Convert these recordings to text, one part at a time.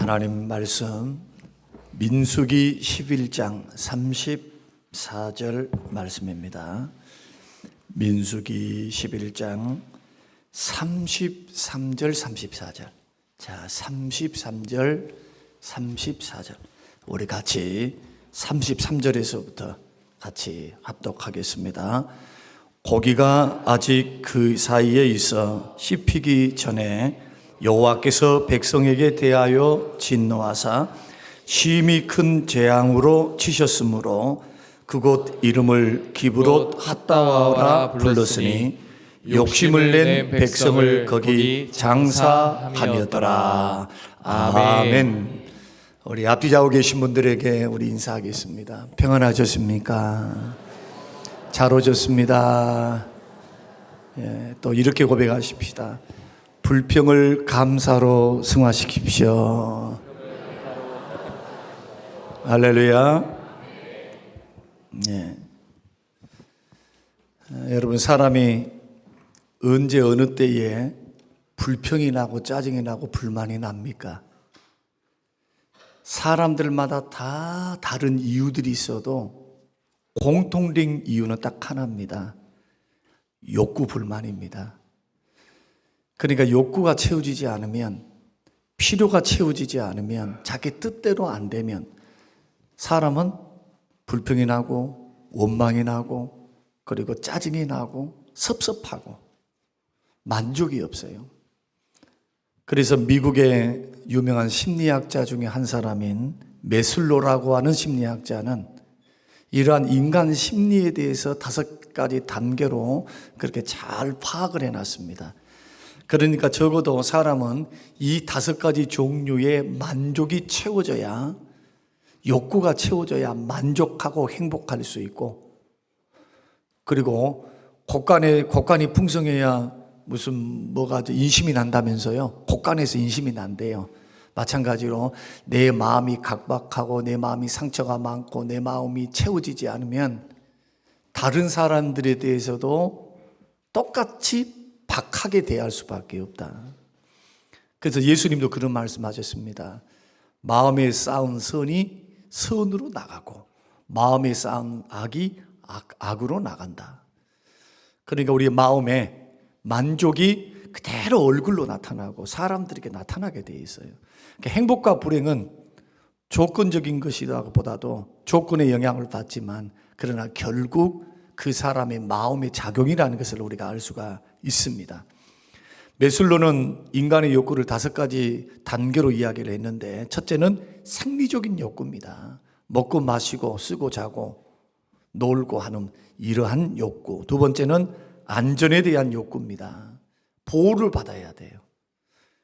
하나님 말씀 민수기 11장 34절 말씀입니다. 민수기 11장 33절 34절. 자, 33절 34절. 우리 같이 33절에서부터 같이 합독하겠습니다. 고기가 아직 그 사이에 있어 씹히기 전에 여호와께서 백성에게 대하여 진노하사 심히 큰 재앙으로 치셨으므로 그곳 이름을 기브롯 핫다와라 불렀으니 욕심을 낸 백성을 거기 장사하며더라. 아멘. 우리 앞뒤 좌우 계신 분들에게 우리 인사하겠습니다. 평안하셨습니까? 잘 오셨습니다. 또 이렇게 고백하십시다. 불평을 감사로 승화시킵시오. 할렐루야. 여러분, 사람이 언제 어느 때에 불평이 나고 짜증이 나고 불만이 납니까? 사람들마다 다 다른 이유들이 있어도 공통된 이유는 딱 하나입니다. 욕구 불만입니다. 그러니까 욕구가 채워지지 않으면, 필요가 채워지지 않으면, 자기 뜻대로 안 되면 사람은 불평이 나고 원망이 나고 그리고 짜증이 나고 섭섭하고 만족이 없어요. 그래서 미국의 유명한 심리학자 중에 한 사람인 메슬로라고 하는 심리학자는 이러한 인간 심리에 대해서 5가지 단계로 그렇게 잘 파악을 해놨습니다. 그러니까 적어도 사람은 이 5가지 종류의 만족이 채워져야, 욕구가 채워져야 만족하고 행복할 수 있고, 그리고 곡간이 풍성해야 인심이 난다면서요. 곡간에서 인심이 난대요. 마찬가지로 내 마음이 각박하고 내 마음이 상처가 많고 내 마음이 채워지지 않으면 다른 사람들에 대해서도 똑같이 박하게 대할 수밖에 없다. 그래서 예수님도 그런 말씀하셨습니다. 마음에 쌓은 선이 선으로 나가고 마음에 쌓은 악이 악으로 나간다. 그러니까 우리 마음에 만족이 그대로 얼굴로 나타나고 사람들에게 나타나게 돼 있어요. 그러니까 행복과 불행은 조건적인 것이라보다도 조건의 영향을 받지만, 그러나 결국 그 사람의 마음의 작용이라는 것을 우리가 알 수가 있습니다. 메슬로는 인간의 욕구를 5가지 단계로 이야기를 했는데, 첫째는 생리적인 욕구입니다. 먹고 마시고 쓰고 자고 놀고 하는 이러한 욕구. 두 번째는 안전에 대한 욕구입니다. 보호를 받아야 돼요.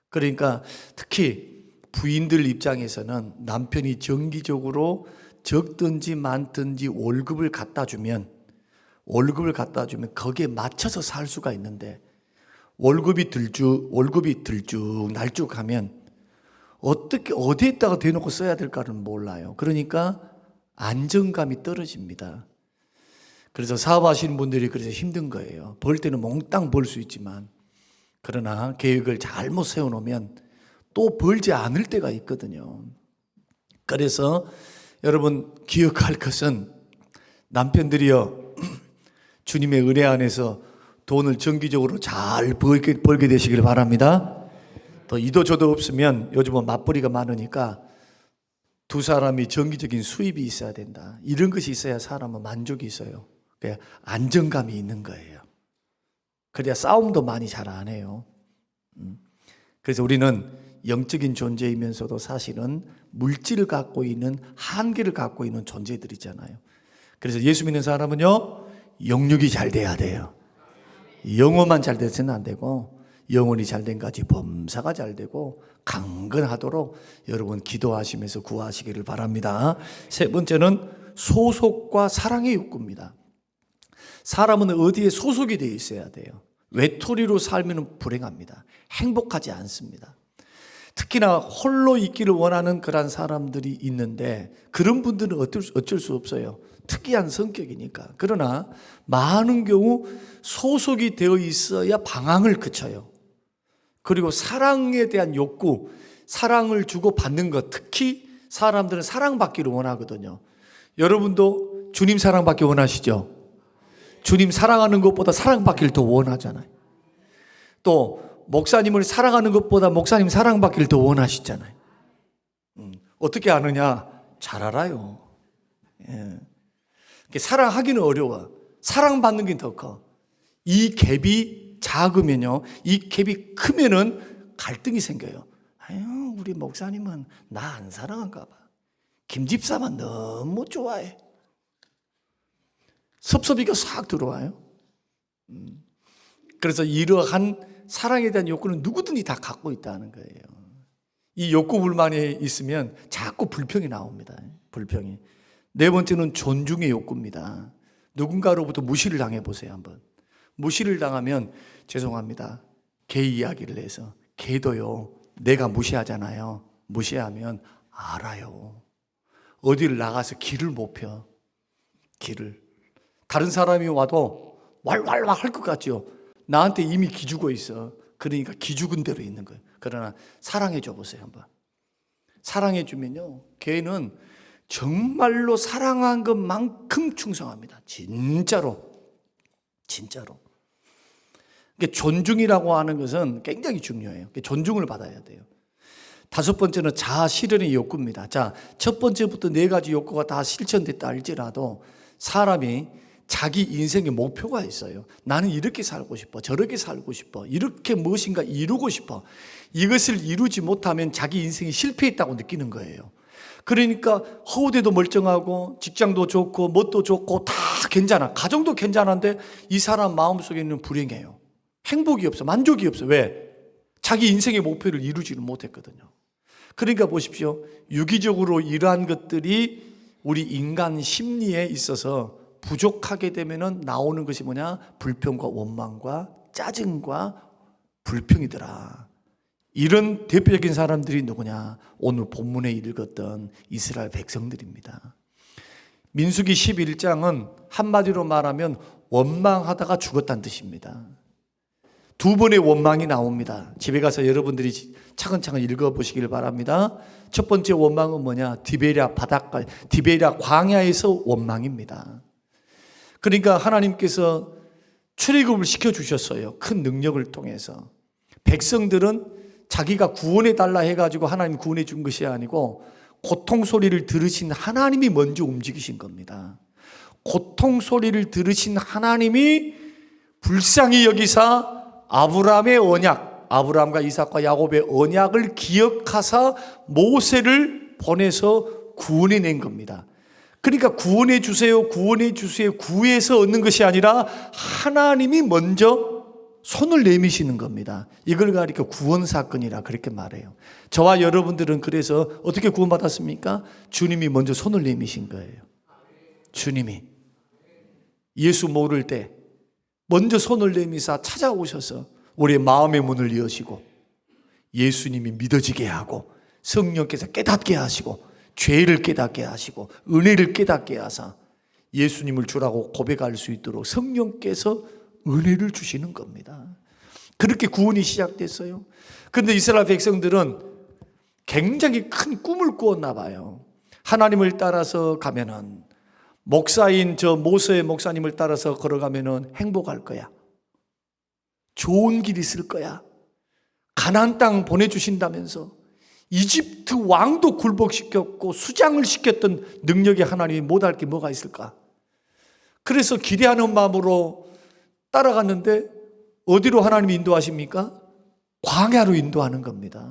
그러니까 특히 부인들 입장에서는 남편이 정기적으로 적든지 많든지 월급을 갖다 주면 거기에 맞춰서 살 수가 있는데, 월급이 들쭉 날쭉하면 어디에다가 대놓고 써야 될까를 몰라요. 그러니까 안정감이 떨어집니다. 그래서 사업하시는 분들이 그래서 힘든 거예요. 벌 때는 몽땅 벌 수 있지만, 그러나 계획을 잘못 세워놓으면 또 벌지 않을 때가 있거든요. 그래서 여러분 기억할 것은, 남편들이요, 주님의 은혜 안에서 돈을 정기적으로 잘 벌게 되시길 바랍니다. 또 이도 저도 없으면 요즘은 맞벌이가 많으니까 두 사람이 정기적인 수입이 있어야 된다. 이런 것이 있어야 사람은 만족이 있어요. 그러니까 안정감이 있는 거예요. 그래야 싸움도 많이 잘 안 해요. 그래서 우리는 영적인 존재이면서도 사실은 물질을 갖고 있는, 한계를 갖고 있는 존재들이잖아요. 그래서 예수 믿는 사람은요, 영육이 잘 돼야 돼요. 영혼만 잘 돼서는 안 되고, 영혼이 잘 된 까지 범사가 잘 되고 강건하도록 여러분 기도하시면서 구하시기를 바랍니다. 세 번째는 소속과 사랑의 욕구입니다. 사람은 어디에 소속이 되어 있어야 돼요. 외톨이로 살면 불행합니다. 행복하지 않습니다. 특히나 홀로 있기를 원하는 그런 사람들이 있는데, 그런 분들은 어쩔 수 없어요. 특이한 성격이니까. 그러나 많은 경우 소속이 되어 있어야 방황을 그쳐요. 그리고 사랑에 대한 욕구, 사랑을 주고 받는 것, 특히 사람들은 사랑받기를 원하거든요. 여러분도 주님 사랑받기 원하시죠? 주님 사랑하는 것보다 사랑받기를 더 원하잖아요. 또 목사님을 사랑하는 것보다 목사님 사랑받기를 더 원하시잖아요. 어떻게 아느냐? 잘 알아요. 예. 사랑하기는 어려워. 사랑받는 게 더 커. 이 갭이 작으면요, 이 갭이 크면은 갈등이 생겨요. 아유, 우리 목사님은 나 안 사랑한가 봐. 김집사만 너무 좋아해. 섭섭이가 싹 들어와요. 그래서 이러한 사랑에 대한 욕구는 누구든지 다 갖고 있다는 거예요. 이 욕구 불만이 있으면 자꾸 불평이 나옵니다. 불평이. 네 번째는 존중의 욕구입니다. 누군가로부터 무시를 당해보세요. 한번. 무시를 당하면 죄송합니다. 걔 이야기를 해서 걔도요, 내가 무시하잖아요. 무시하면 알아요. 어디를 나가서 길을 못 펴. 길을. 다른 사람이 와도 왈왈왈 할 것 같죠. 나한테 이미 기죽어 있어. 그러니까 기죽은 대로 있는 거예요. 그러나 사랑해 줘 보세요. 한번. 사랑해 주면요, 걔는 정말로 사랑한 것만큼 충성합니다. 진짜로. 진짜로. 존중이라고 하는 것은 굉장히 중요해요. 존중을 받아야 돼요. 다섯 번째는 자아 실현의 욕구입니다. 자, 첫 번째부터 네 가지 욕구가 다 실천됐다 할지라도 사람이 자기 인생의 목표가 있어요. 나는 이렇게 살고 싶어. 저렇게 살고 싶어. 이렇게 무엇인가 이루고 싶어. 이것을 이루지 못하면 자기 인생이 실패했다고 느끼는 거예요. 그러니까 허우대도 멀쩡하고 직장도 좋고 뭣도 좋고 다 괜찮아. 가정도 괜찮은데 이 사람 마음속에는 불행해요. 행복이 없어. 만족이 없어. 왜? 자기 인생의 목표를 이루지를 못했거든요. 그러니까 보십시오. 유기적으로 이러한 것들이 우리 인간 심리에 있어서 부족하게 되면 나오는 것이 뭐냐? 불평과 원망과 짜증과 불평이더라. 이런 대표적인 사람들이 누구냐? 오늘 본문에 읽었던 이스라엘 백성들입니다. 민수기 11장은 한마디로 말하면 원망하다가 죽었다는 뜻입니다. 두 번의 원망이 나옵니다. 집에 가서 여러분들이 차근차근 읽어보시길 바랍니다. 첫 번째 원망은 뭐냐? 디베랴 바닷가, 디베랴 광야에서 원망입니다. 그러니까 하나님께서 출애굽을 시켜주셨어요. 큰 능력을 통해서. 백성들은 자기가 구원해 달라 해가지고 하나님 구원해 준 것이 아니고 고통 소리를 들으신 하나님이 먼저 움직이신 겁니다. 고통 소리를 들으신 하나님이 불쌍히 여기사 아브라함의 언약, 아브라함과 이삭과 야곱의 언약을 기억하사 모세를 보내서 구원해 낸 겁니다. 그러니까 구원해 주세요, 구원해 주세요, 구해서 얻는 것이 아니라 하나님이 먼저 손을 내미시는 겁니다. 이걸 가리켜 구원 사건이라 그렇게 말해요. 저와 여러분들은 그래서 어떻게 구원받았습니까? 주님이 먼저 손을 내미신 거예요. 주님이 예수 모를 때 먼저 손을 내미사 찾아오셔서 우리의 마음의 문을 여시고 예수님이 믿어지게 하고 성령께서 깨닫게 하시고 죄를 깨닫게 하시고 은혜를 깨닫게 하사 예수님을 주라고 고백할 수 있도록 성령께서 은혜를 주시는 겁니다. 그렇게 구원이 시작됐어요. 그런데 이스라엘 백성들은 굉장히 큰 꿈을 꾸었나 봐요. 하나님을 따라서 가면은, 목사인 저 모세의 목사님을 따라서 걸어가면은 행복할 거야. 좋은 길 있을 거야. 가나안 땅 보내주신다면서 이집트 왕도 굴복시켰고 수장을 시켰던 능력의 하나님이 못할 게 뭐가 있을까? 그래서 기대하는 마음으로 따라갔는데 어디로 하나님이 인도하십니까? 광야로 인도하는 겁니다.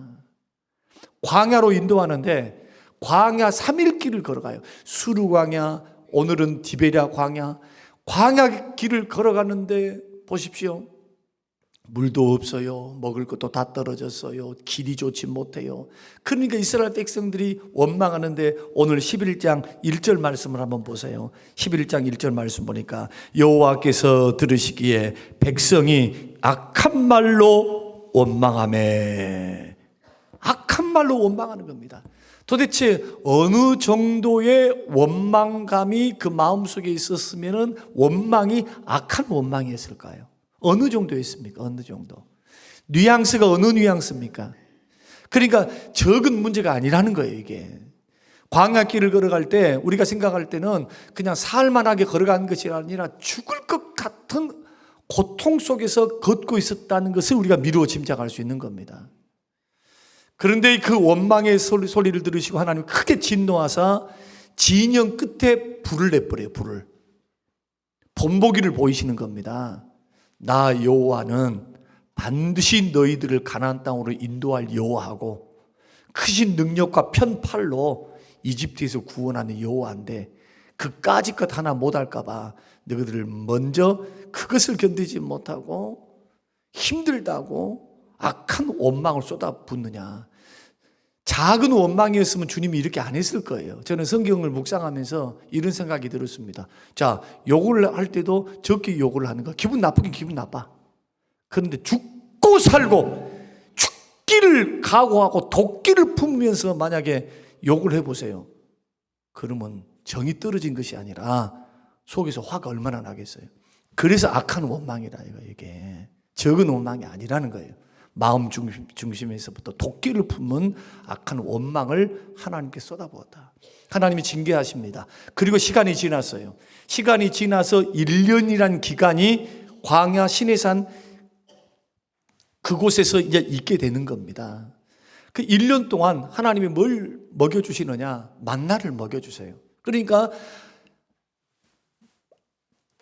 광야로 인도하는데 광야 3일 길을 걸어가요. 수르 광야, 오늘은 디베랴 광야. 광야 길을 걸어가는데 보십시오. 물도 없어요. 먹을 것도 다 떨어졌어요. 길이 좋지 못해요. 그러니까 이스라엘 백성들이 원망하는데 오늘 11장 1절 말씀을 한번 보세요. 11장 1절 말씀 보니까 여호와께서 들으시기에 백성이 악한 말로 원망하매. 악한 말로 원망하는 겁니다. 도대체 어느 정도의 원망감이 그 마음속에 있었으면 원망이 악한 원망이었을까요? 어느 정도였습니까? 어느 정도? 뉘앙스가 어느 뉘앙스입니까? 그러니까 적은 문제가 아니라는 거예요, 이게. 광야길을 걸어갈 때 우리가 생각할 때는 그냥 살만하게 걸어가는 것이 아니라 죽을 것 같은 고통 속에서 걷고 있었다는 것을 우리가 미루어 짐작할 수 있는 겁니다. 그런데 그 원망의 소리를 들으시고 하나님 크게 진노하사 진영 끝에 불을 내버려요. 불을. 본보기를 보이시는 겁니다. 나 여호와는 반드시 너희들을 가나안 땅으로 인도할 여호와하고 크신 능력과 편팔로 이집트에서 구원하는 여호와인데 그까짓 것 하나 못할까 봐 너희들을 먼저 그것을 견디지 못하고 힘들다고 악한 원망을 쏟아붓느냐. 작은 원망이었으면 주님이 이렇게 안 했을 거예요. 저는 성경을 묵상하면서 이런 생각이 들었습니다. 자, 욕을 할 때도 적게 욕을 하는 거 기분 나쁘긴 기분 나빠. 그런데 죽고 살고 죽기를 각오하고 도끼를 품으면서 만약에 욕을 해보세요. 그러면 정이 떨어진 것이 아니라 속에서 화가 얼마나 나겠어요. 그래서 악한 원망이라 이게 적은 원망이 아니라는 거예요. 마음 중심에서부터 도끼를 품은 악한 원망을 하나님께 쏟아부었다. 하나님이 징계하십니다. 그리고 시간이 지났어요. 시간이 지나서 1년이란 기간이 광야 시내산 그곳에서 이제 있게 되는 겁니다. 그 1년 동안 하나님이 뭘 먹여주시느냐? 만나를 먹여주세요. 그러니까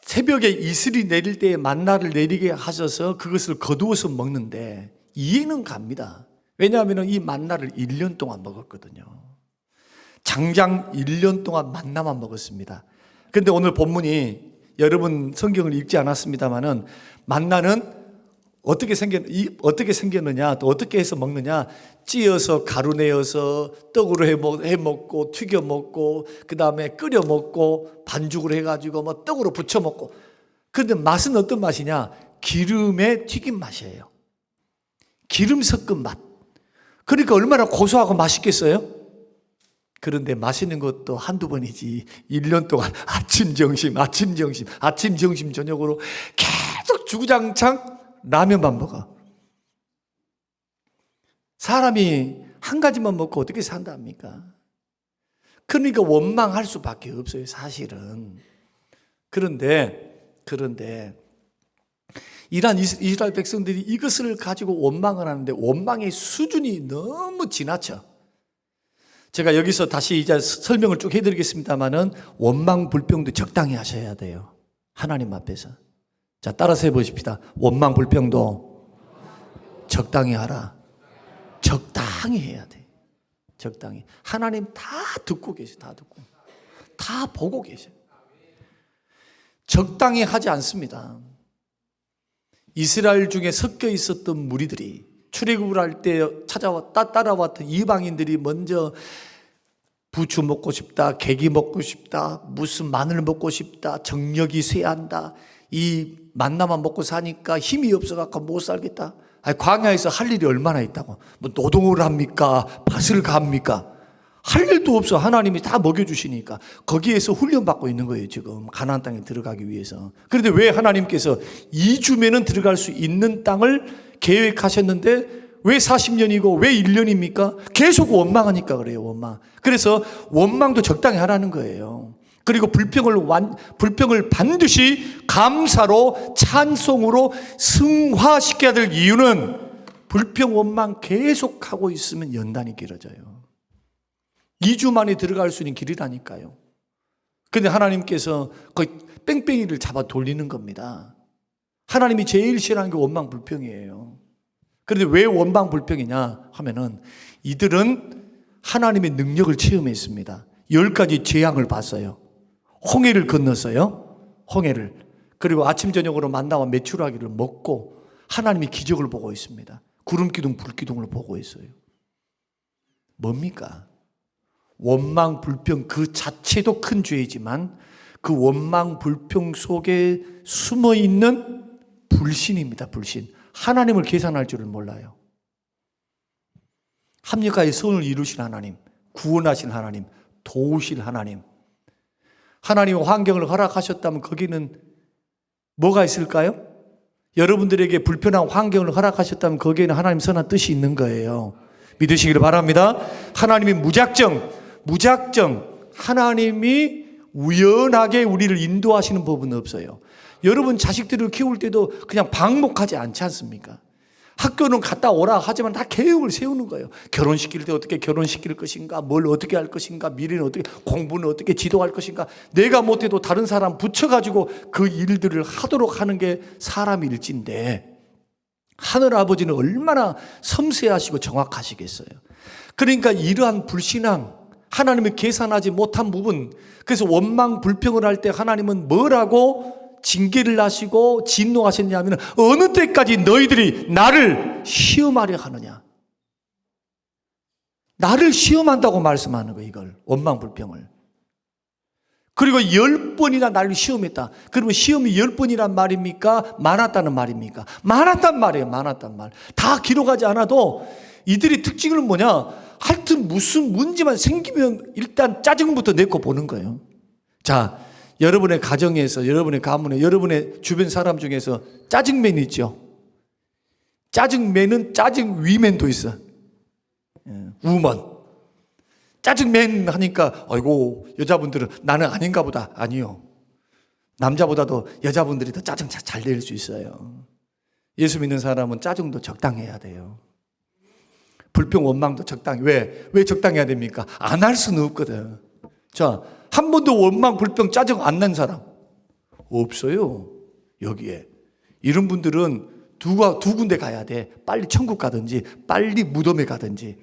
새벽에 이슬이 내릴 때에 만나를 내리게 하셔서 그것을 거두어서 먹는데 이해는 갑니다. 왜냐하면 이 만나를 1년 동안 먹었거든요. 장장 1년 동안 만나만 먹었습니다. 그런데 오늘 본문이 여러분 성경을 읽지 않았습니다만은 만나는 어떻게 생겼느냐, 또 어떻게 해서 먹느냐, 찌어서 가루 내어서 떡으로 해 먹고 튀겨 먹고 그 다음에 끓여 먹고 반죽을 해가지고 뭐 떡으로 부쳐 먹고. 그런데 맛은 어떤 맛이냐? 기름에 튀긴 맛이에요. 기름 섞은 맛. 그러니까 얼마나 고소하고 맛있겠어요? 그런데 마시는 것도 한두 번이지 1년 동안 아침 점심 저녁으로 계속 주구장창 라면만 먹어. 사람이 한 가지만 먹고 어떻게 산답니까? 그러니까 원망할 수밖에 없어요, 사실은. 그런데 이스라엘 백성들이 이것을 가지고 원망을 하는데 원망의 수준이 너무 지나쳐. 제가 여기서 다시 이제 설명을 쭉 해드리겠습니다만은 원망 불평도 적당히 하셔야 돼요, 하나님 앞에서. 자, 따라서 해보십시다. 원망 불평도 적당히 하라. 적당히 해야 돼. 적당히. 하나님 다 듣고 계세요. 다 듣고. 다 보고 계세요. 적당히 하지 않습니다. 이스라엘 중에 섞여 있었던 무리들이 출애굽을 할 때 따라왔던 이방인들이 먼저 부추 먹고 싶다, 계기 먹고 싶다, 무슨 마늘 먹고 싶다, 정력이 쇠한다, 이 만나만 먹고 사니까 힘이 없어갖고 못 살겠다. 아니, 광야에서 할 일이 얼마나 있다고. 뭐 노동을 합니까? 밭을 갑니까? 할 일도 없어. 하나님이 다 먹여주시니까. 거기에서 훈련받고 있는 거예요, 지금. 가나안 땅에 들어가기 위해서. 그런데 왜 하나님께서 2주면은 들어갈 수 있는 땅을 계획하셨는데 왜 40년이고 왜 1년입니까? 계속 원망하니까 그래요, 원망. 그래서 원망도 적당히 하라는 거예요. 그리고 불평을 반드시 감사로 찬송으로 승화시켜야 될 이유는 불평 원망 계속하고 있으면 연단이 길어져요. 2주 만에 들어갈 수 있는 길이라니까요. 그런데 하나님께서 거의 뺑뺑이를 잡아 돌리는 겁니다. 하나님이 제일 싫어하는 게 원망 불평이에요. 그런데 왜 원망 불평이냐 하면은 이들은 하나님의 능력을 체험했습니다. 10가지 재앙을 봤어요. 홍해를 건넜어요. 홍해를. 그리고 아침 저녁으로 만나와 메추라기를 먹고 하나님이 기적을 보고 있습니다. 구름기둥 불기둥을 보고 있어요. 뭡니까? 원망 불평 그 자체도 큰 죄이지만 그 원망 불평 속에 숨어있는 불신입니다. 불신. 하나님을 계산할 줄을 몰라요. 합력하여 선을 이루신 하나님, 구원하신 하나님, 도우실 하나님. 하나님의 환경을 허락하셨다면 거기는 뭐가 있을까요? 여러분들에게 불편한 환경을 허락하셨다면 거기에는 하나님 선한 뜻이 있는 거예요. 믿으시기를 바랍니다. 하나님이 무작정 하나님이 우연하게 우리를 인도하시는 법은 없어요. 여러분 자식들을 키울 때도 그냥 방목하지 않지 않습니까? 학교는 갔다 오라 하지만 다 계획을 세우는 거예요. 결혼시킬 때 어떻게 결혼시킬 것인가, 뭘 어떻게 할 것인가, 미래는 어떻게, 공부는 어떻게 지도할 것인가. 내가 못해도 다른 사람 붙여가지고 그 일들을 하도록 하는 게 사람 일지인데, 하늘아버지는 얼마나 섬세하시고 정확하시겠어요. 그러니까 이러한 불신앙, 하나님이 계산하지 못한 부분, 그래서 원망 불평을 할 때 하나님은 뭐라고 징계를 하시고 진노하셨냐면, 어느 때까지 너희들이 나를 시험하려 하느냐. 나를 시험한다고 말씀하는 거예요. 이걸 원망 불평을. 그리고 10번이나 나를 시험했다. 그러면 시험이 10번이란 말입니까? 많았다는 말입니까? 많았단 말이에요. 많았단 말. 다 기록하지 않아도 이들의 특징은 뭐냐? 하여튼 무슨 문제만 생기면 일단 짜증부터 내고 보는 거예요. 자, 여러분의 가정에서, 여러분의 가문에, 여러분의 주변 사람 중에서 짜증맨이 있죠. 짜증맨은 짜증 위맨도 있어. 우먼. 짜증맨 하니까 아이고 여자분들은 나는 아닌가 보다. 아니요. 남자보다도 여자분들이 더 짜증 잘 낼 수 있어요. 예수 믿는 사람은 짜증도 적당해야 돼요. 불평 원망도 적당히. 왜 적당해야 됩니까? 안 할 수는 없거든. 자, 한 번도 원망 불평 짜증 안 난 사람 없어요. 여기에 이런 분들은 두 군데 가야 돼. 빨리 천국 가든지 빨리 무덤에 가든지.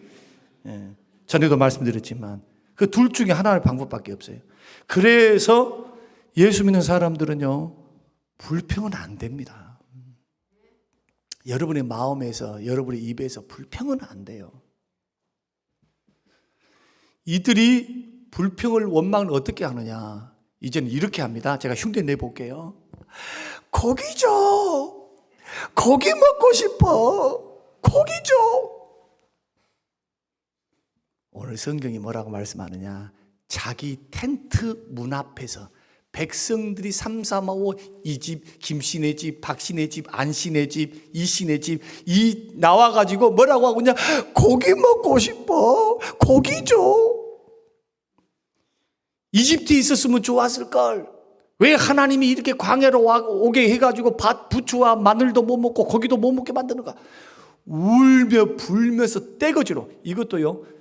전에도 말씀드렸지만 그 둘 중에 하나의 방법밖에 없어요. 그래서 예수 믿는 사람들은요, 불평은 안 됩니다. 여러분의 마음에서, 여러분의 입에서 불평은 안 돼요. 이들이 불평을, 원망을 어떻게 하느냐. 이제는 이렇게 합니다. 제가 흉내 내볼게요. 고기 줘. 고기 먹고 싶어. 고기 줘. 오늘 성경이 뭐라고 말씀하느냐. 자기 텐트 문 앞에서 백성들이 삼삼오오 이 집, 김씨네 집, 박씨네 집, 안씨네 집, 이씨네 집 이 나와가지고 뭐라고 하고 있냐. 고기 먹고 싶어. 고기 줘. 이집트에 있었으면 좋았을걸. 왜 하나님이 이렇게 광야로 오게 해가지고 부추와 마늘도 못 먹고 고기도 못 먹게 만드는가. 울며 불면서 떼거지로. 이것도요,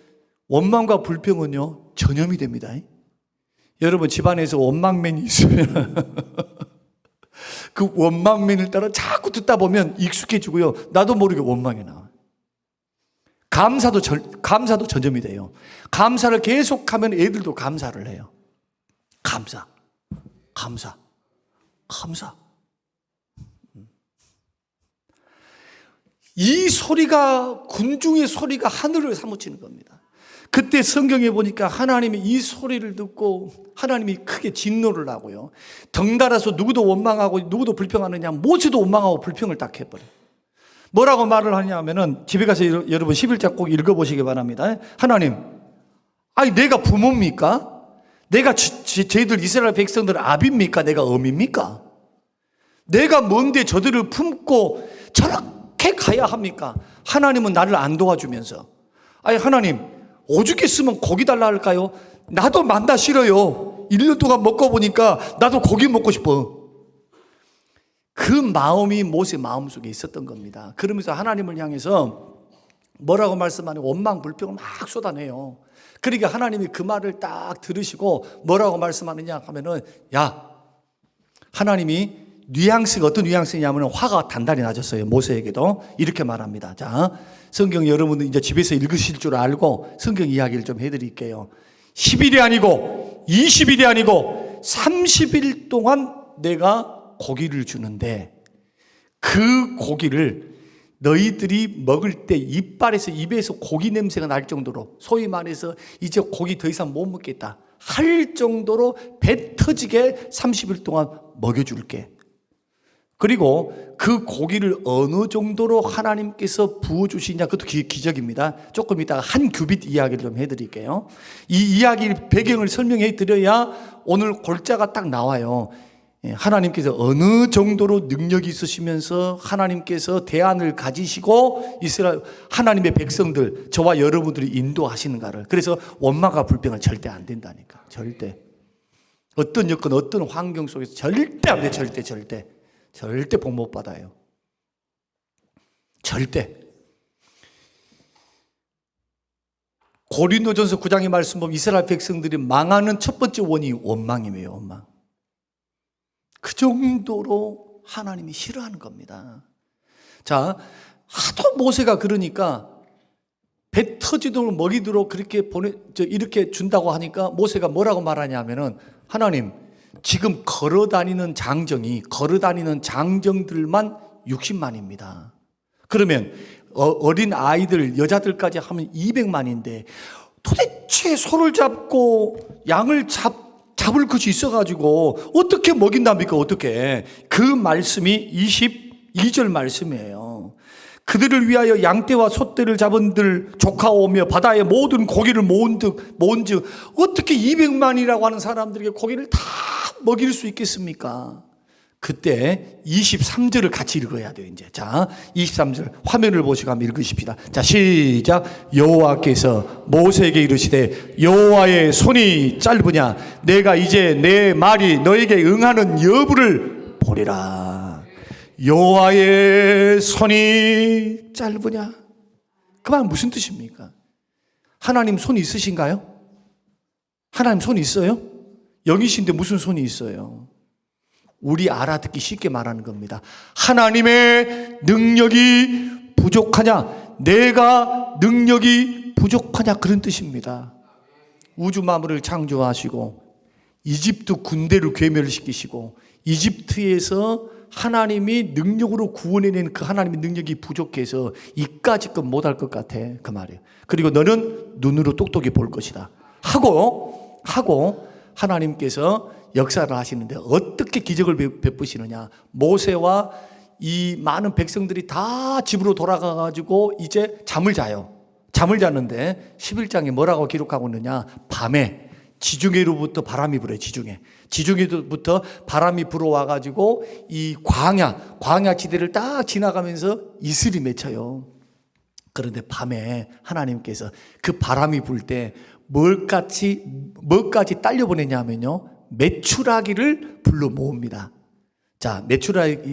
원망과 불평은요 전염이 됩니다. 여러분 집안에서 원망맨이 있으면 그 원망맨을 따라 자꾸 듣다 보면 익숙해지고요, 나도 모르게 원망이 나와요. 감사도 전염이 돼요. 감사를 계속하면 애들도 감사를 해요. 감사. 이 소리가, 군중의 소리가 하늘을 사무치는 겁니다. 그때 성경에 보니까 하나님이 이 소리를 듣고 하나님이 크게 진노를 하고요, 덩달아서 누구도 원망하고 누구도 불평하느냐, 모세도 원망하고 불평을 딱 해버려요. 뭐라고 말을 하냐면은, 집에 가서 여러분 11장 꼭 읽어보시기 바랍니다. 하나님, 아니 내가 부모입니까? 내가 저희들 이스라엘 백성들 아비입니까? 내가 어미입니까? 내가 뭔데 저들을 품고 저렇게 가야 합니까? 하나님은 나를 안 도와주면서, 아니 하나님 오죽 했으면 고기 달라 할까요? 나도 만나 싫어요. 1년 동안 먹고 보니까 나도 고기 먹고 싶어. 그 마음이 모세 마음속에 있었던 겁니다. 그러면서 하나님을 향해서 뭐라고 말씀하냐, 원망 불평을 막 쏟아내요. 그러니까 하나님이 그 말을 딱 들으시고 뭐라고 말씀하느냐 하면은, 야, 하나님이 뉘앙스가 어떤 뉘앙스냐면 화가 단단히 나졌어요. 모세에게도 이렇게 말합니다. 자, 성경 여러분들 이제 집에서 읽으실 줄 알고 성경 이야기를 좀 해드릴게요. 10일이 아니고 20일이 아니고 30일 동안 내가 고기를 주는데, 그 고기를 너희들이 먹을 때 이빨에서, 입에서 고기 냄새가 날 정도로, 소위 말해서 이제 고기 더 이상 못 먹겠다 할 정도로 배 터지게 30일 동안 먹여줄게. 그리고 그 고기를 어느 정도로 하나님께서 부어주시냐, 그것도 기적입니다. 조금 이따가 한 규빗 이야기를 좀 해드릴게요. 이 이야기 배경을 설명해 드려야 오늘 골자가 딱 나와요. 하나님께서 어느 정도로 능력이 있으시면서 하나님께서 대안을 가지시고 이스라엘 하나님의 백성들 저와 여러분들이 인도하시는가를. 그래서 원망과 불평은 절대 안 된다니까. 절대. 어떤 여건 어떤 환경 속에서 절대 안 돼. 절대 복 못 받아요. 절대. 고린도전서 9장의 말씀 보면 이스라엘 백성들이 망하는 첫 번째 원인이 원망이에요. 원망. 그 정도로 하나님이 싫어하는 겁니다. 자, 하도 모세가 그러니까 배 터지도록 먹이도록 그렇게 이렇게 준다고 하니까 모세가 뭐라고 말하냐면은 하나님, 지금 걸어 다니는 장정들만 60만입니다. 그러면 어린 아이들, 여자들까지 하면 200만인데 도대체 소를 잡고 양을 잡을 것이 있어가지고 어떻게 먹인답니까? 어떻게? 그 말씀이 22절 말씀이에요. 그들을 위하여 양떼와 소떼를 잡은들 조카오며 바다의 모든 고기를 모은즉 어떻게 200만이라고 하는 사람들에게 고기를 다 먹일 수 있겠습니까? 그때 23절을 같이 읽어야 돼요. 이제 자, 23절 화면을 보시고 한번 읽으십시다. 자, 시작. 여호와께서 모세에게 이르시되 여호와의 손이 짧으냐 내가 이제 내 말이 너에게 응하는 여부를 보리라. 여호와의 손이 짧으냐? 그 말 무슨 뜻입니까? 하나님 손이 있으신가요? 하나님 손이 있어요? 영이신데 무슨 손이 있어요? 우리 알아듣기 쉽게 말하는 겁니다. 하나님의 능력이 부족하냐? 내가 능력이 부족하냐? 그런 뜻입니다. 우주 만물을 창조하시고 이집트 군대를 괴멸시키시고 이집트에서 하나님이 능력으로 구원해낸 그 하나님의 능력이 부족해서 이까짓 것 못할 것 같아. 그 말이에요. 그리고 너는 눈으로 똑똑히 볼 것이다. 하고 하나님께서 역사를 하시는데 어떻게 기적을 베푸시느냐. 모세와 이 많은 백성들이 다 집으로 돌아가 가지고 이제 잠을 자요. 잠을 자는데 11장에 뭐라고 기록하고 있느냐. 밤에 지중해로부터 바람이 불어요. 지중해로부터 바람이 불어와 가지고 이 광야 지대를 딱 지나가면서 이슬이 맺혀요. 그런데 밤에 하나님께서 그 바람이 불 때 뭐까지 딸려보내냐면요, 메추라기를 불러 모읍니다. 자, 메추라기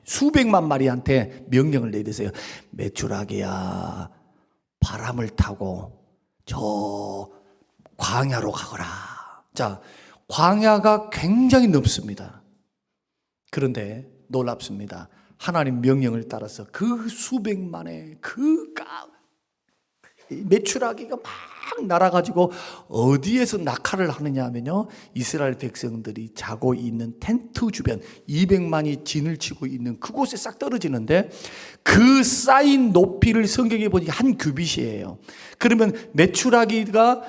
수백만 마리한테 명령을 내리세요. 메추라기야, 바람을 타고 저 광야로 가거라. 자, 광야가 굉장히 넓습니다. 그런데 놀랍습니다. 하나님 명령을 따라서 그 수백만의 메추라기가 막 날아가지고 어디에서 낙하를 하느냐 하면요, 이스라엘 백성들이 자고 있는 텐트 주변 200만이 진을 치고 있는 그곳에 싹 떨어지는데 그 쌓인 높이를 성경에 보니까 한 규빗이에요. 그러면 메추라기가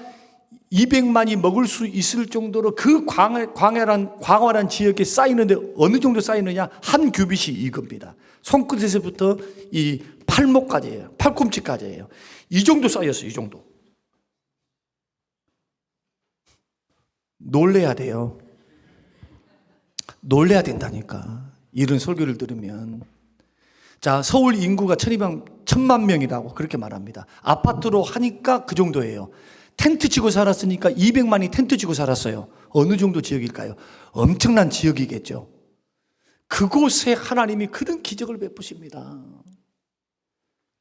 200만이 먹을 수 있을 정도로 그 광활한 지역에 쌓이는데 어느 정도 쌓이느냐? 한 규빗이 이겁니다. 손끝에서부터 이 팔목까지예요. 팔꿈치까지예요. 이 정도 쌓였어요. 이 정도. 놀래야 돼요. 놀래야 된다니까. 이런 설교를 들으면. 자, 서울 인구가 1,000만 명이라고 그렇게 말합니다. 아파트로 하니까 그 정도예요. 텐트 치고 살았으니까 200만이 텐트 치고 살았어요. 어느 정도 지역일까요? 엄청난 지역이겠죠. 그곳에 하나님이 그런 기적을 베푸십니다.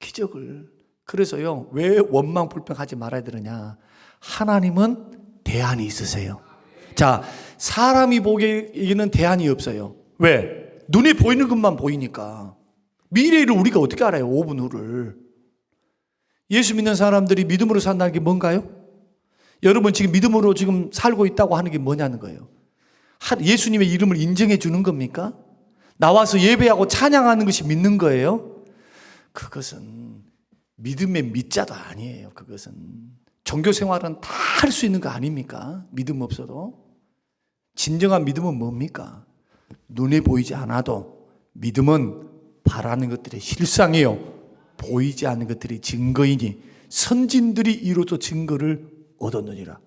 기적을. 그래서요, 왜 원망 불평하지 말아야 되느냐? 하나님은 대안이 있으세요. 자, 사람이 보기에는 대안이 없어요. 왜? 눈에 보이는 것만 보이니까. 미래를 우리가 어떻게 알아요? 5분 후를. 예수 믿는 사람들이 믿음으로 산다는 게 뭔가요? 여러분 지금 믿음으로 지금 살고 있다고 하는 게 뭐냐는 거예요. 예수님의 이름을 인정해 주는 겁니까? 나와서 예배하고 찬양하는 것이 믿는 거예요? 그것은 믿음의 믿자도 아니에요. 그것은 종교 생활은 다 할 수 있는 거 아닙니까? 믿음 없어도. 진정한 믿음은 뭡니까? 눈에 보이지 않아도 믿음은 바라는 것들의 실상이요, 보이지 않는 것들이 증거이니 선진들이 이로써 증거를 얻었느니라.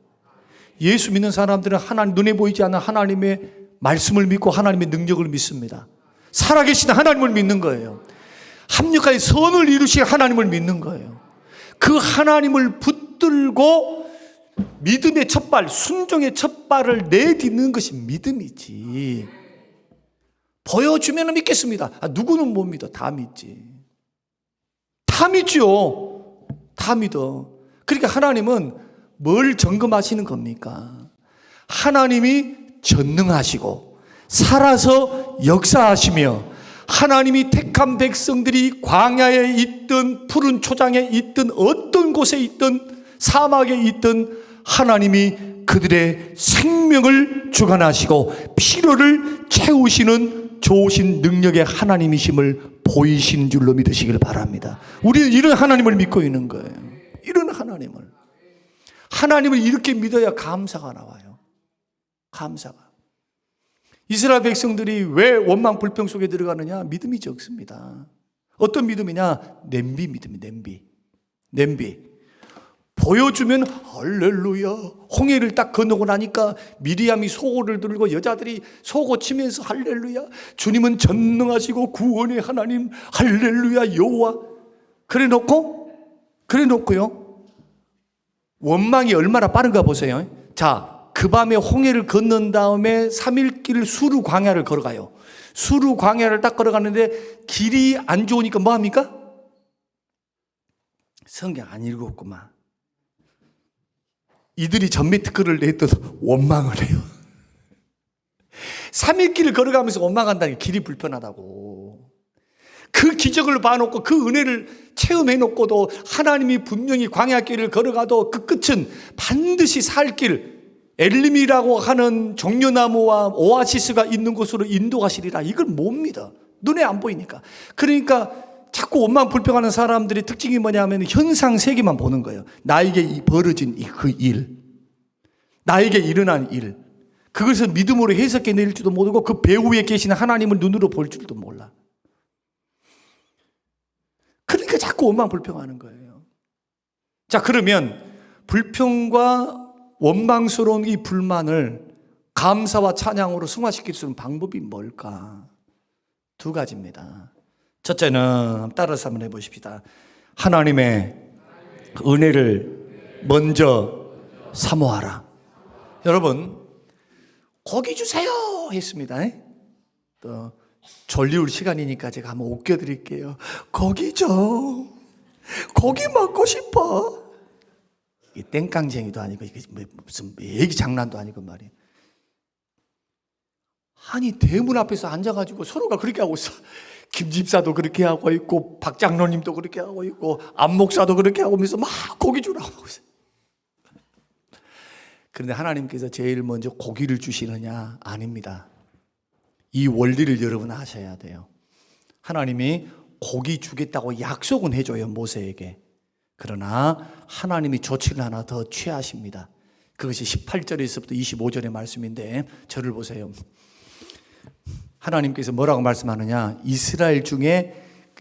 예수 믿는 사람들은 하나님, 눈에 보이지 않는 하나님의 말씀을 믿고 하나님의 능력을 믿습니다. 살아계신 하나님을 믿는 거예요. 합력하여 선을 이루실 하나님을 믿는 거예요. 그 하나님을 붙들고 믿음의 첫발, 순종의 첫발을 내딛는 것이 믿음이지. 보여주면 믿겠습니다. 누구는 못 믿어. 다 믿지. 다 믿죠. 다 믿어. 그러니까 하나님은 뭘 점검하시는 겁니까? 하나님이 전능하시고 살아서 역사하시며 하나님이 택한 백성들이 광야에 있든 푸른 초장에 있든 어떤 곳에 있든 사막에 있든 하나님이 그들의 생명을 주관하시고 필요를 채우시는 좋으신 능력의 하나님이심을 보이시는 줄로 믿으시길 바랍니다. 우리는 이런 하나님을 믿고 있는 거예요. 이런 하나님을 이렇게 믿어야 감사가 나와요. 감사가. 이스라엘 백성들이 왜 원망 불평 속에 들어가느냐? 믿음이 적습니다. 어떤 믿음이냐? 냄비 믿음이 냄비. 보여주면 할렐루야. 홍해를 딱 건너고 나니까 미리암이 속옷을 들고 여자들이 속옷 치면서 할렐루야. 주님은 전능하시고 구원의 하나님 할렐루야 여호와. 그래놓고요. 원망이 얼마나 빠른가 보세요. 자, 그 밤에 홍해를 건넌 다음에 3일길 수르 광야를 걸어가요. 수르 광야를 딱 걸어가는데 길이 안 좋으니까 뭐 합니까? 성경 안 읽었구만. 이들이 전매특허를 냈던 원망을 해요. 3일길을 걸어가면서 원망한다는 게 길이 불편하다고. 그 기적을 봐놓고 그 은혜를 체험해놓고도 하나님이 분명히 광야길을 걸어가도 그 끝은 반드시 살 길, 엘림이라고 하는 종려나무와 오아시스가 있는 곳으로 인도하시리라. 이걸 못 믿어. 눈에 안 보이니까. 그러니까 자꾸 원망 불평하는 사람들의 특징이 뭐냐면 현상 세계만 보는 거예요. 나에게 벌어진 그 일, 나에게 일어난 일, 그것을 믿음으로 해석해 낼 줄도 모르고 그 배후에 계시는 하나님을 눈으로 볼 줄도 몰라. 그러니까 자꾸 원망 불평하는 거예요. 자, 그러면 불평과 원망스러운 이 불만을 감사와 찬양으로 승화시킬 수 있는 방법이 뭘까? 두 가지입니다. 첫째는 따라서 한번 해보십시다. 하나님의 은혜를 먼저 사모하라. 여러분, 고기 주세요 했습니다. 또 졸리울 시간이니까 제가 한번 웃겨드릴게요. 고기 줘. 고기 먹고 싶어. 이게 땡깡쟁이도 아니고 이게 무슨 얘기 장난도 아니고 말이에요. 아니 대문 앞에서 앉아가지고 서로가 그렇게 하고 있어. 김 집사도 그렇게 하고 있고 박 장로님도 그렇게 하고 있고 안 목사도 그렇게 하고 있으면서 막 고기 주라고 하고 있어요. 그런데 하나님께서 제일 먼저 고기를 주시느냐? 아닙니다. 이 원리를 여러분 아셔야 돼요. 하나님이 고기 주겠다고 약속은 해줘요, 모세에게. 그러나 하나님이 조치를 하나 더 취하십니다. 그것이 18절에서부터 25절의 말씀인데 저를 보세요. 하나님께서 뭐라고 말씀하느냐? 이스라엘 중에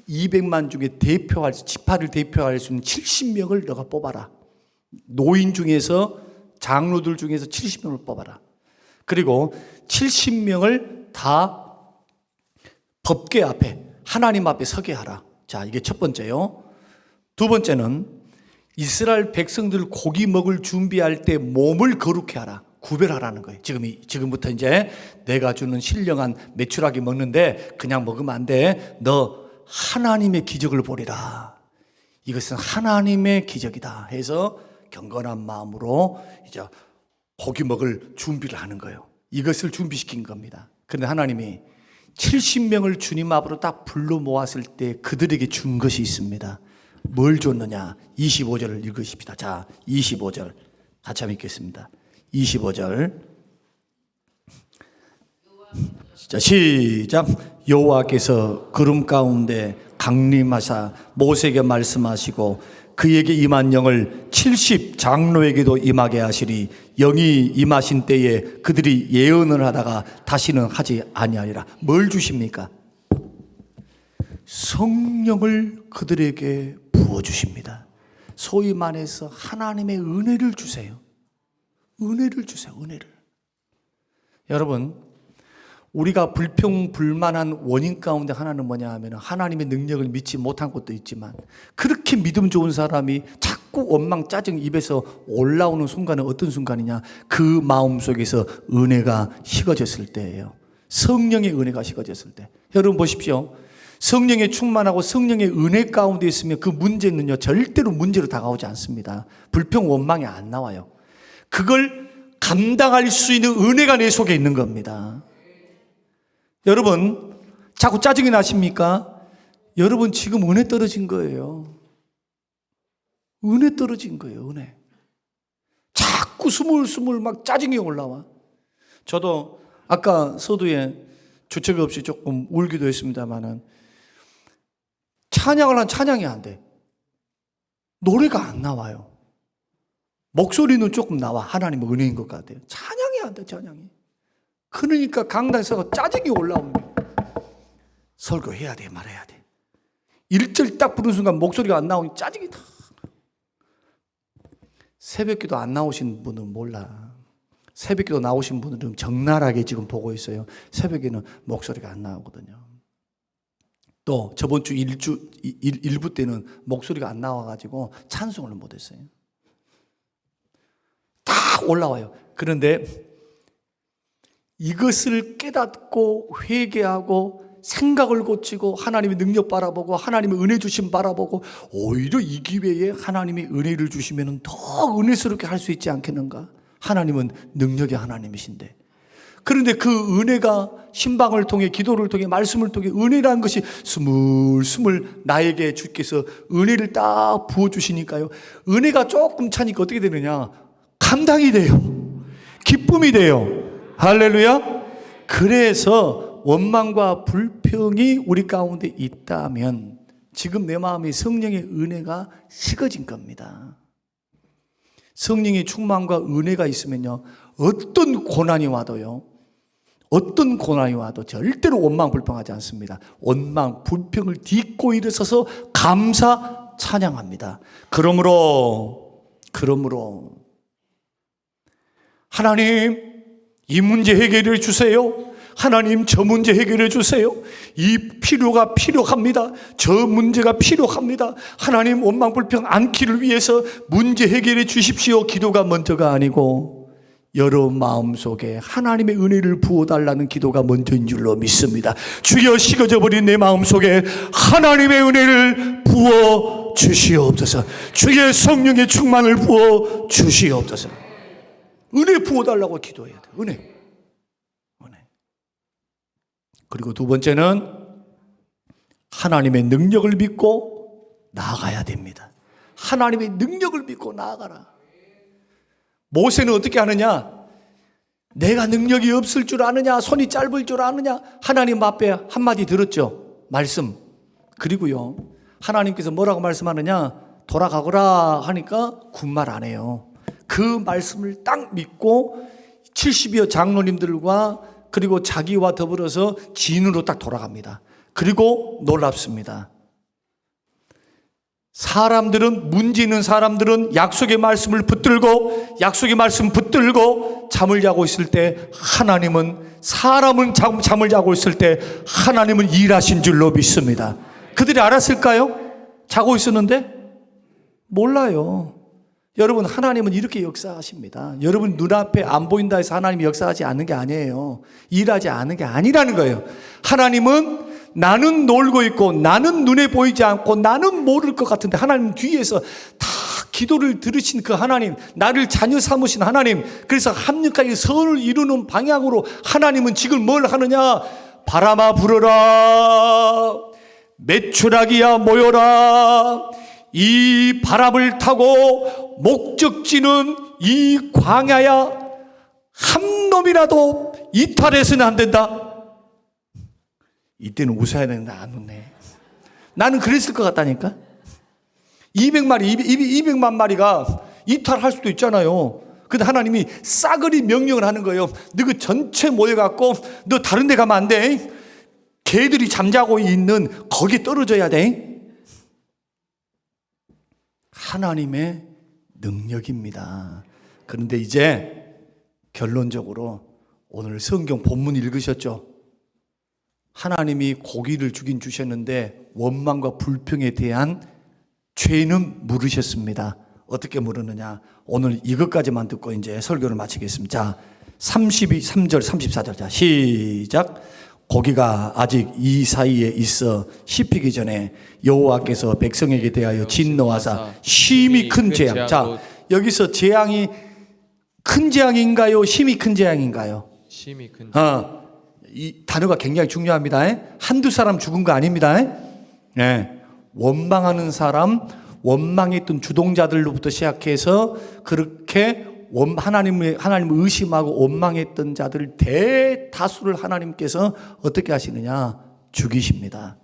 200만 중에 대표할 지파를 대표할 수 있는 70명을 너가 뽑아라. 노인 중에서 장로들 중에서 70명을 뽑아라. 그리고 70명을 다 법궤 앞에 하나님 앞에 서게 하라. 자, 이게 첫 번째요. 두 번째는 이스라엘 백성들 고기 먹을 준비할 때 몸을 거룩해 하라. 구별하라는 거예요. 지금부터 이제 내가 주는 신령한 메추라기 먹는데 그냥 먹으면 안 돼. 너 하나님의 기적을 보리라. 이것은 하나님의 기적이다 해서 경건한 마음으로 이제 고기 먹을 준비를 하는 거예요. 이것을 준비시킨 겁니다. 그런데 하나님이 70명을 주님 앞으로 딱 불러 모았을 때 그들에게 준 것이 있습니다. 뭘 줬느냐? 25절을 읽으십시다. 자, 25절 같이 한번 읽겠습니다. 25절 자, 시작. 여호와께서 구름 가운데 강림하사 모세에게 말씀하시고 그에게 임한 영을 70 장로에게도 임하게 하시리. 영이 임하신 때에 그들이 예언을 하다가 다시는 하지 아니하리라. 뭘 주십니까? 성령을 그들에게 부어주십니다. 소위 말해서 하나님의 은혜를 주세요. 은혜를 주세요. 은혜를. 여러분, 우리가 불평불만한 원인 가운데 하나는 뭐냐 하면 하나님의 능력을 믿지 못한 것도 있지만, 그렇게 믿음 좋은 사람이 자꾸 원망 짜증 입에서 올라오는 순간은 어떤 순간이냐, 그 마음속에서 은혜가 식어졌을 때예요. 성령의 은혜가 식어졌을 때. 여러분 보십시오. 성령에 충만하고 성령의 은혜 가운데 있으면 그 문제는요 절대로 문제로 다가오지 않습니다. 불평 원망이 안 나와요. 그걸 감당할 수 있는 은혜가 내 속에 있는 겁니다. 여러분 자꾸 짜증이 나십니까? 여러분 지금 은혜 떨어진 거예요. 은혜 떨어진 거예요. 은혜. 자꾸 스물스물 막 짜증이 올라와. 저도 아까 서두에 주책 없이 조금 울기도 했습니다만은, 찬양을 한 찬양이 안 돼. 노래가 안 나와요. 목소리는 조금 나와. 하나님의 은혜인 것 같아요. 찬양이 안 돼, 찬양이. 그러니까 강단에서 짜증이 올라오는 거예요. 설교해야 돼, 말해야 돼. 1절 딱 부른 순간 목소리가 안 나오니 짜증이 다. 새벽기도 안 나오신 분은 몰라. 새벽기도 나오신 분들은 적나라하게 지금 보고 있어요. 새벽에는 목소리가 안 나오거든요. 또 저번 주 일부 때는 목소리가 안 나와가지고 찬송을 못했어요. 다 올라와요. 그런데 이것을 깨닫고 회개하고 생각을 고치고 하나님의 능력 바라보고 하나님의 은혜 주심 바라보고, 오히려 이 기회에 하나님의 은혜를 주시면 더 은혜스럽게 할 수 있지 않겠는가? 하나님은 능력의 하나님이신데. 그런데 그 은혜가 신방을 통해, 기도를 통해, 말씀을 통해 은혜라는 것이 스물스물 나에게 주께서 은혜를 딱 부어주시니까요, 은혜가 조금 차니까 어떻게 되느냐, 감당이 돼요. 기쁨이 돼요. 할렐루야. 그래서 원망과 불평이 우리 가운데 있다면 지금 내 마음에 성령의 은혜가 식어진 겁니다. 성령의 충만과 은혜가 있으면요, 어떤 고난이 와도요, 어떤 고난이 와도 절대로 원망 불평하지 않습니다. 원망 불평을 딛고 일어서서 감사 찬양합니다. 그러므로 하나님 이 문제 해결해 주세요. 하나님 저 문제 해결해 주세요. 이 필요가 필요합니다. 저 문제가 필요합니다. 하나님 원망 불평 않기를 위해서 문제 해결해 주십시오. 기도가 먼저가 아니고 여러분 마음속에 하나님의 은혜를 부어달라는 기도가 먼저인 줄로 믿습니다. 주여, 식어져 버린 내 마음속에 하나님의 은혜를 부어 주시옵소서. 주의 성령의 충만을 부어 주시옵소서. 은혜 부어달라고 기도해야 돼. 은혜. 그리고 두 번째는 하나님의 능력을 믿고 나아가야 됩니다. 하나님의 능력을 믿고 나아가라. 모세는 어떻게 하느냐? 내가 능력이 없을 줄 아느냐? 손이 짧을 줄 아느냐? 하나님 앞에 한마디 들었죠. 말씀. 그리고요, 하나님께서 뭐라고 말씀하느냐? 돌아가거라 하니까 군말 안 해요. 그 말씀을 딱 믿고 70여 장로님들과 그리고 자기와 더불어서 진으로 딱 돌아갑니다. 그리고 놀랍습니다. 사람들은, 문제 있는 사람들은 약속의 말씀을 붙들고 잠을 자고 있을 때, 하나님은, 사람은 잠을 자고 있을 때 하나님은 일하신 줄로 믿습니다. 그들이 알았을까요? 자고 있었는데? 몰라요. 여러분, 하나님은 이렇게 역사하십니다. 여러분 눈앞에 안 보인다 해서 하나님이 역사하지 않는 게 아니에요. 일하지 않는 게 아니라는 거예요. 하나님은 나는 놀고 있고 나는 눈에 보이지 않고 나는 모를 것 같은데, 하나님 뒤에서 다 기도를 들으신 그 하나님, 나를 자녀 삼으신 하나님, 그래서 합력하게 선을 이루는 방향으로 하나님은 지금 뭘 하느냐? 바람아 불어라, 메추라기야 모여라. 이 바람을 타고 목적지는 이 광야야. 한 놈이라도 이탈해서는 안 된다. 이때는 웃어야 되는데 안 웃네. 나는 그랬을 것 같다니까. 200만 마리가 이탈할 수도 있잖아요. 근데 하나님이 싸그리 명령을 하는 거예요. 너 그 전체 모여갖고 너 다른 데 가면 안 돼. 개들이 잠자고 있는 거기에 떨어져야 돼. 하나님의 능력입니다. 그런데 이제 결론적으로 오늘 성경 본문 읽으셨죠? 하나님이 고기를 주긴 주셨는데 원망과 불평에 대한 죄는 물으셨습니다. 어떻게 물으느냐? 오늘 이것까지만 듣고 이제 설교를 마치겠습니다. 자, 33절, 34절. 자, 시작. 고기가 아직 이 사이에 있어 씹히기 전에 여호와께서 백성에게 대하여 진노하사 심히 큰 재앙. 자, 여기서 재앙이 큰 재앙인가요? 심히 큰 재앙인가요? 심히 큰 재앙. 이 단어가 굉장히 중요합니다. 한두 사람 죽은 거 아닙니다. 네. 원망하는 사람, 원망했던 주동자들로부터 시작해서 그렇게 하나님을 의심하고 원망했던 자들 대다수를 하나님께서 어떻게 하시느냐? 죽이십니다.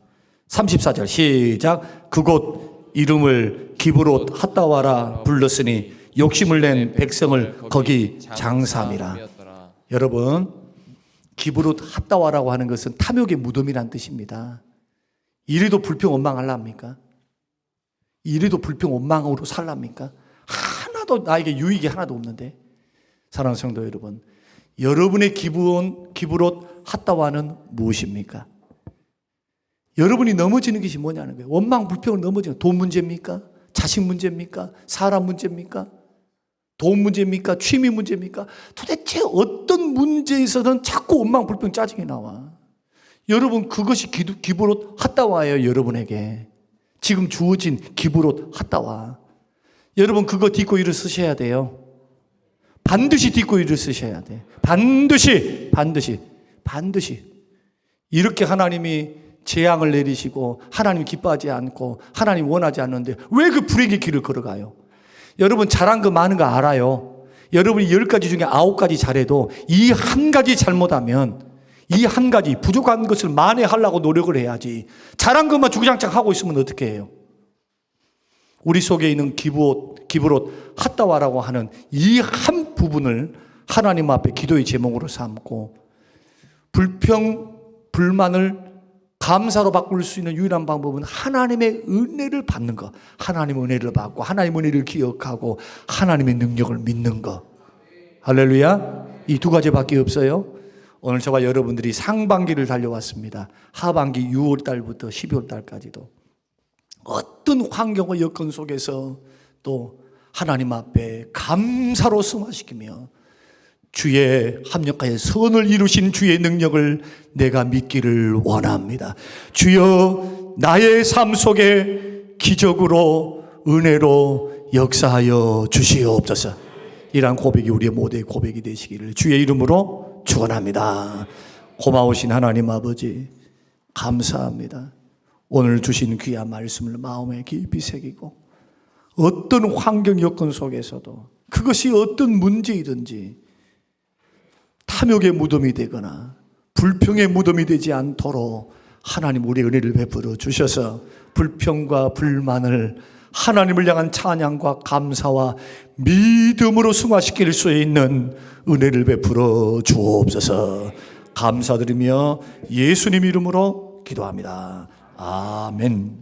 34절 시작. 그곳 이름을 기브롯 핫다와라 불렀으니 욕심을 낸 백성을 거기 장사함이라. 여러분, 기브롯 핫다와라고 하는 것은 탐욕의 무덤이란 뜻입니다. 이래도 불평 원망하랍니까? 이래도 불평 원망으로 살랍니까? 하나도 나에게 유익이 하나도 없는데. 사랑하는 성도 여러분, 여러분의 기브롯 핫다와는 무엇입니까? 여러분이 넘어지는 것이 뭐냐는 거예요. 원망 불평을 넘어지는 돈 문제입니까? 자식 문제입니까? 사람 문제입니까? 돈 문제입니까? 취미 문제입니까? 도대체 어떤 문제에서든 자꾸 원망 불평 짜증이 나와. 여러분, 그것이 기브롯 핫다와예요. 여러분에게 지금 주어진 기브롯 핫다와. 여러분, 그거 딛고 일어서셔야 돼요. 반드시 딛고 일어서셔야 돼. 반드시 이렇게 하나님이 재앙을 내리시고 하나님 기뻐하지 않고 하나님 원하지 않는데 왜 그 불행의 길을 걸어가요? 여러분, 잘한 거 많은 거 알아요. 여러분이 10가지 중에 9가지 잘해도 이 한 가지 잘못하면 이 한 가지 부족한 것을 만회하려고 노력을 해야지. 잘한 것만 주구장창 하고 있으면 어떻게 해요? 우리 속에 있는 기브롯 핫다와라고 하는 이 한 부분을 하나님 앞에 기도의 제목으로 삼고 불평, 불만을 감사로 바꿀 수 있는 유일한 방법은 하나님의 은혜를 받는 것. 하나님의 은혜를 받고 하나님의 은혜를 기억하고 하나님의 능력을 믿는 것. 할렐루야. 이 두 가지밖에 없어요. 오늘 저와 여러분들이 상반기를 달려왔습니다. 하반기 6월 달부터 12월 달까지도 어떤 환경과 여건 속에서 또 하나님 앞에 감사로 승화시키며 주의 합력하여 선을 이루신 주의 능력을 내가 믿기를 원합니다. 주여, 나의 삶 속에 기적으로 은혜로 역사하여 주시옵소서. 이러한 고백이 우리의 모두의 고백이 되시기를 주의 이름으로 축원합니다. 고마우신 하나님 아버지, 감사합니다. 오늘 주신 귀한 말씀을 마음에 깊이 새기고 어떤 환경 여건 속에서도 그것이 어떤 문제이든지 탐욕의 무덤이 되거나 불평의 무덤이 되지 않도록 하나님 우리 은혜를 베풀어 주셔서 불평과 불만을 하나님을 향한 찬양과 감사와 믿음으로 승화시킬 수 있는 은혜를 베풀어 주옵소서. 감사드리며 예수님 이름으로 기도합니다. 아멘.